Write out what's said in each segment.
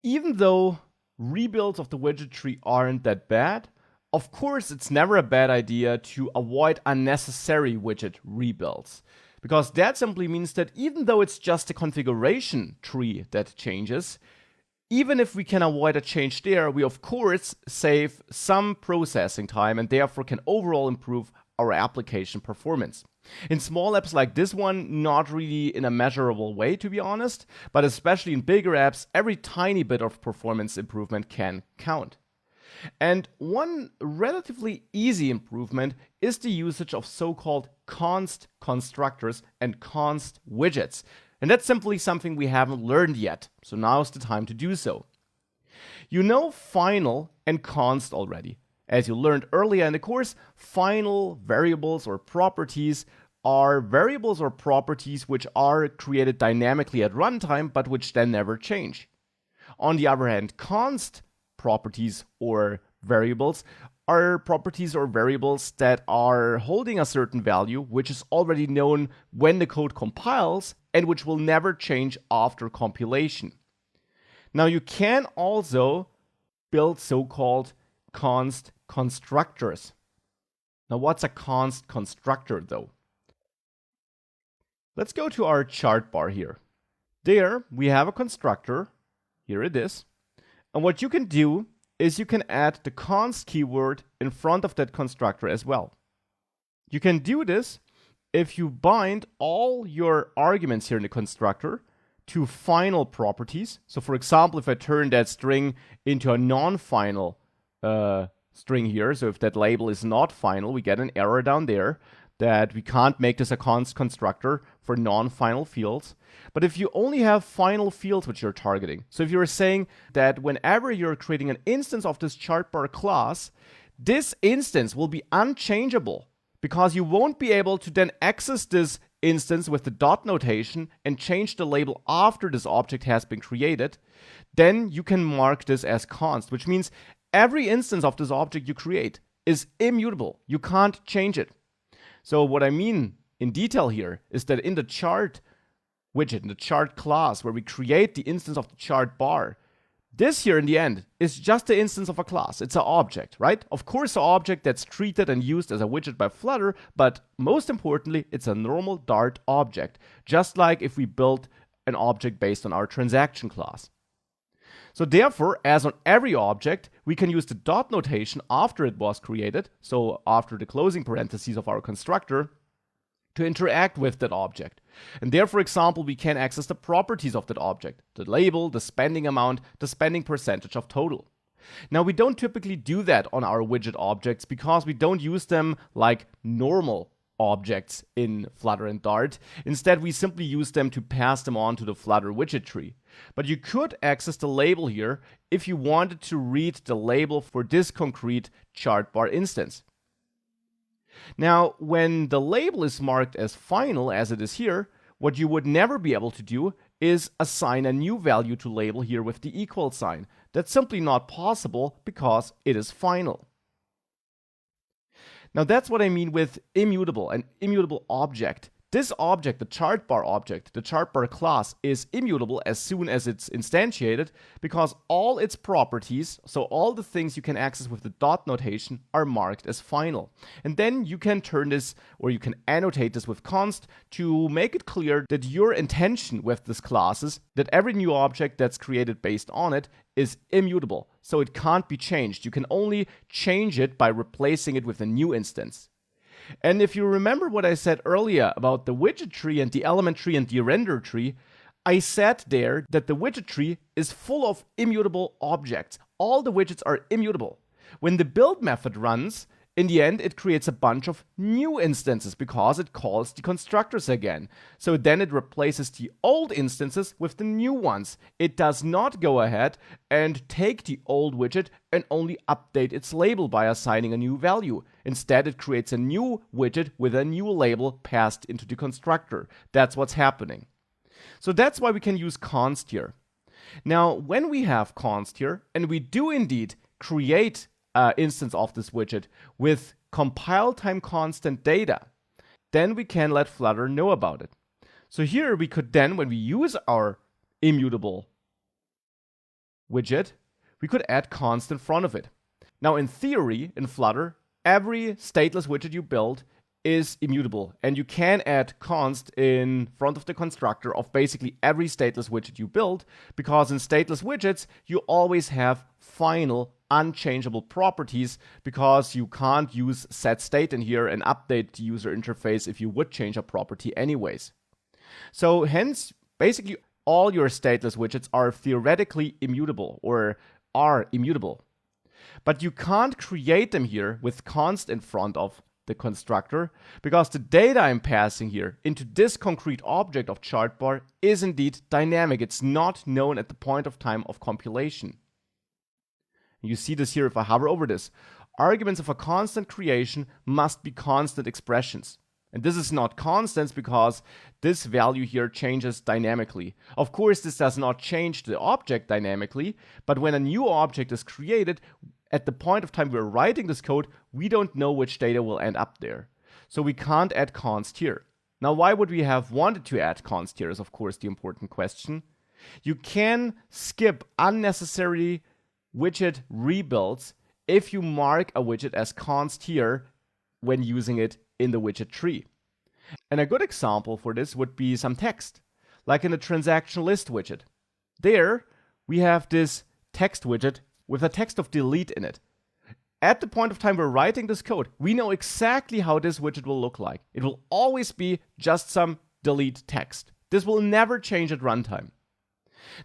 Even though rebuilds of the widget tree aren't that bad, of course, it's never a bad idea to avoid unnecessary widget rebuilds. Because that simply means that even though it's just a configuration tree that changes, even if we can avoid a change there, we of course save some processing time and therefore can overall improve our application performance. In small apps like this one, not really in a measurable way, to be honest, but especially in bigger apps, every tiny bit of performance improvement can count. And one relatively easy improvement is the usage of so-called const constructors and const widgets. And that's simply something we haven't learned yet, so now's the time to do so. You know final and const already. As you learned earlier in the course, final variables or properties are variables or properties which are created dynamically at runtime, but which then never change. On the other hand, const properties or variables are properties or variables that are holding a certain value, which is already known when the code compiles and which will never change after compilation. Now you can also build so-called const constructors. Now what's a const constructor though? Let's go to our chart bar here. There we have a constructor. Here it is. And what you can do is you can add the const keyword in front of that constructor as well. You can do this if you bind all your arguments here in the constructor to final properties. So for example, if I turn that string into a non-final string here, so if that label is not final, we get an error down there that we can't make this a const constructor for non-final fields. But if you only have final fields which you're targeting, so if you're saying that whenever you're creating an instance of this chart bar class, this instance will be unchangeable because you won't be able to then access this instance with the dot notation and change the label after this object has been created, then you can mark this as const, which means every instance of this object you create is immutable. You can't change it. So what I mean in detail here is that in the chart widget, in the chart class, where we create the instance of the chart bar, this here in the end is just the instance of a class. It's an object, right? Of course, an object that's treated and used as a widget by Flutter, but most importantly, it's a normal Dart object, just like if we built an object based on our transaction class. So therefore, as on every object, we can use the dot notation after it was created, so after the closing parentheses of our constructor, to interact with that object. And there, for example, we can access the properties of that object, the label, the spending amount, the spending percentage of total. Now, we don't typically do that on our widget objects because we don't use them like normal objects in Flutter and Dart. Instead, we simply use them to pass them on to the Flutter widget tree. But you could access the label here if you wanted to read the label for this concrete chart bar instance. Now, when the label is marked as final, as it is here, what you would never be able to do is assign a new value to label here with the equal sign. That's simply not possible because it is final. Now that's what I mean with immutable, an immutable object. This object, the chart bar object, the chart bar class, is immutable as soon as it's instantiated because all its properties, so all the things you can access with the dot notation, are marked as final. And then you can turn this, or you can annotate this with const to make it clear that your intention with this class is that every new object that's created based on it is immutable, so it can't be changed. You can only change it by replacing it with a new instance. And if you remember what I said earlier about the widget tree and the element tree and the render tree, I said there that the widget tree is full of immutable objects. All the widgets are immutable. When the build method runs, in the end, it creates a bunch of new instances because it calls the constructors again. So then it replaces the old instances with the new ones. It does not go ahead and take the old widget and only update its label by assigning a new value. Instead, it creates a new widget with a new label passed into the constructor. That's what's happening. So that's why we can use const here. Now, when we have const here, and we do indeed create instance of this widget with compile time constant data, then we can let Flutter know about it. So here we could then, when we use our immutable widget, we could add const in front of it. Now, in theory, in Flutter, every stateless widget you build is immutable, and you can add const in front of the constructor of basically every stateless widget you build, because in stateless widgets, you always have final unchangeable properties, because you can't use setState in here and update the user interface if you would change a property anyways. So hence, basically all your stateless widgets are theoretically immutable or are immutable. But you can't create them here with const in front of the constructor, because the data I'm passing here into this concrete object of chartbar is indeed dynamic. It's not known at the point of time of compilation. You see this here if I hover over this. Arguments of a constant creation must be constant expressions. And this is not constants because this value here changes dynamically. Of course, this does not change the object dynamically, but when a new object is created, at the point of time we're writing this code, we don't know which data will end up there. So we can't add const here. Now, why would we have wanted to add const here is of course the important question. You can skip unnecessary widget rebuilds if you mark a widget as const here when using it in the widget tree. And a good example for this would be some text, like in the transaction list widget. There we have this text widget with a text of delete in it. At the point of time we're writing this code, we know exactly how this widget will look like. It will always be just some delete text. This will never change at runtime.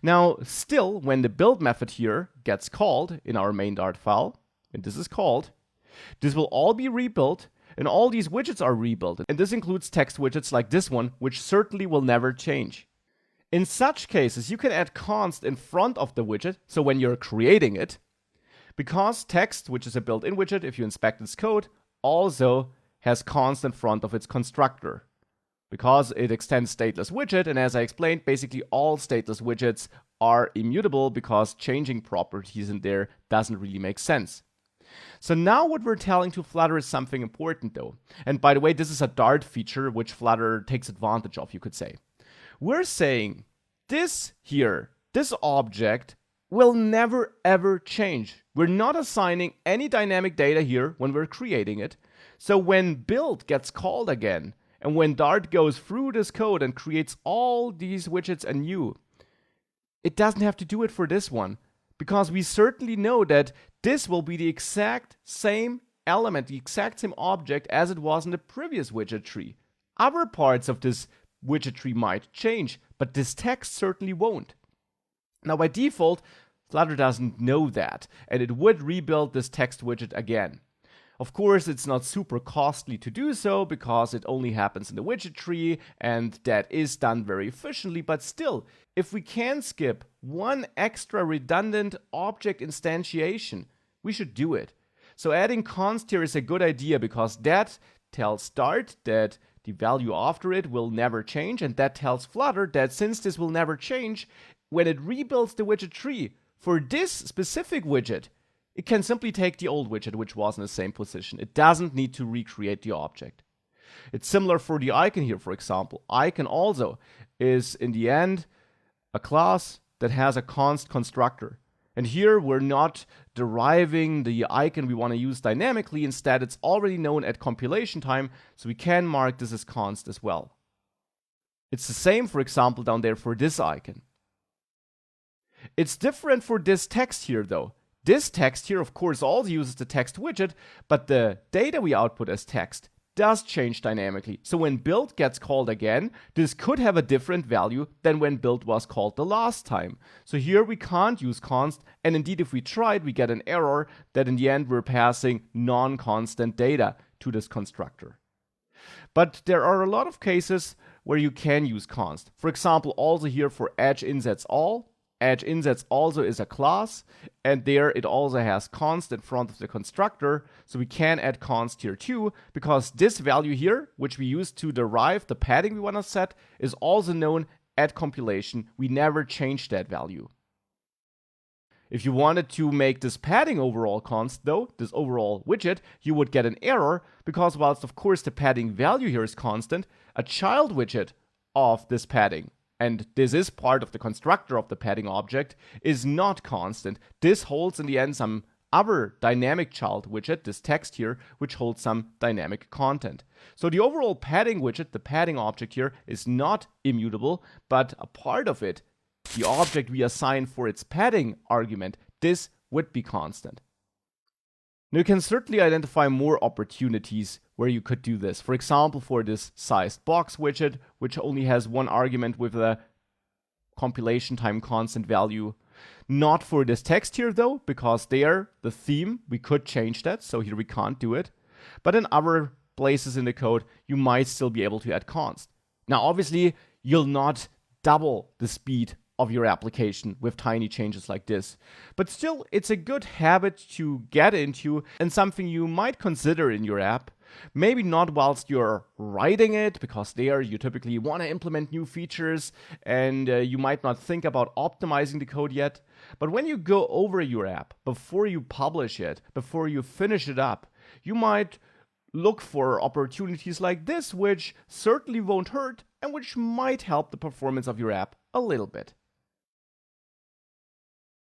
Now, still, when the build method here gets called in our main Dart file, and this is called, this will all be rebuilt, and all these widgets are rebuilt. And this includes text widgets like this one, which certainly will never change. In such cases, you can add const in front of the widget, so when you're creating it, because text, which is a built-in widget, if you inspect its code, also has const in front of its constructor. Because it extends stateless widget, and as I explained, basically all stateless widgets are immutable because changing properties in there doesn't really make sense. So now what we're telling to Flutter is something important though. And by the way, this is a Dart feature which Flutter takes advantage of, you could say. We're saying this here, this object, will never ever change. We're not assigning any dynamic data here when we're creating it. So when build gets called again, and when Dart goes through this code and creates all these widgets anew, it doesn't have to do it for this one, because we certainly know that this will be the exact same element, the exact same object as it was in the previous widget tree. Other parts of this widget tree might change, but this text certainly won't. Now, by default, Flutter doesn't know that, and it would rebuild this text widget again. Of course, it's not super costly to do so because it only happens in the widget tree, and that is done very efficiently, but still, if we can skip one extra redundant object instantiation, we should do it. So adding const here is a good idea because that tells Dart that the value after it will never change, and that tells Flutter that since this will never change, when it rebuilds the widget tree for this specific widget, it can simply take the old widget which was in the same position. It doesn't need to recreate the object. It's similar for the icon here, for example. Icon also is in the end a class that has a const constructor. And here we're not deriving the icon we want to use dynamically. Instead, it's already known at compilation time, so we can mark this as const as well. It's the same, for example, down there for this icon. It's different for this text here, though. This text here, of course, also uses the text widget, but the data we output as text does change dynamically. So when build gets called again, this could have a different value than when build was called the last time. So here we can't use const, and indeed if we tried, we get an error that in the end we're passing non-constant data to this constructor. But there are a lot of cases where you can use const. For example, also here for edge insets all. Edge insets also is a class, and there it also has const in front of the constructor, so we can add const here too, because this value here, which we use to derive the padding we want to set, is also known at compilation. We never change that value. If you wanted to make this padding overall const, though, this overall widget, you would get an error, because whilst of course the padding value here is constant, a child widget of this padding, and this is part of the constructor of the padding object, is not constant. This holds in the end some other dynamic child widget, this text here, which holds some dynamic content. So the overall padding widget, the padding object here, is not immutable, but a part of it, the object we assign for its padding argument, this would be constant. Now you can certainly identify more opportunities where you could do this. For example, for this sized box widget, which only has one argument with a compilation time constant value. Not for this text here though, because there, the theme, we could change that, so here we can't do it. But in other places in the code, you might still be able to add const. Now obviously, you'll not double the speed of your application with tiny changes like this. But still, it's a good habit to get into and something you might consider in your app. Maybe not whilst you're writing it, because there you typically want to implement new features and you might not think about optimizing the code yet. But when you go over your app, before you publish it, before you finish it up, you might look for opportunities like this, which certainly won't hurt and which might help the performance of your app a little bit.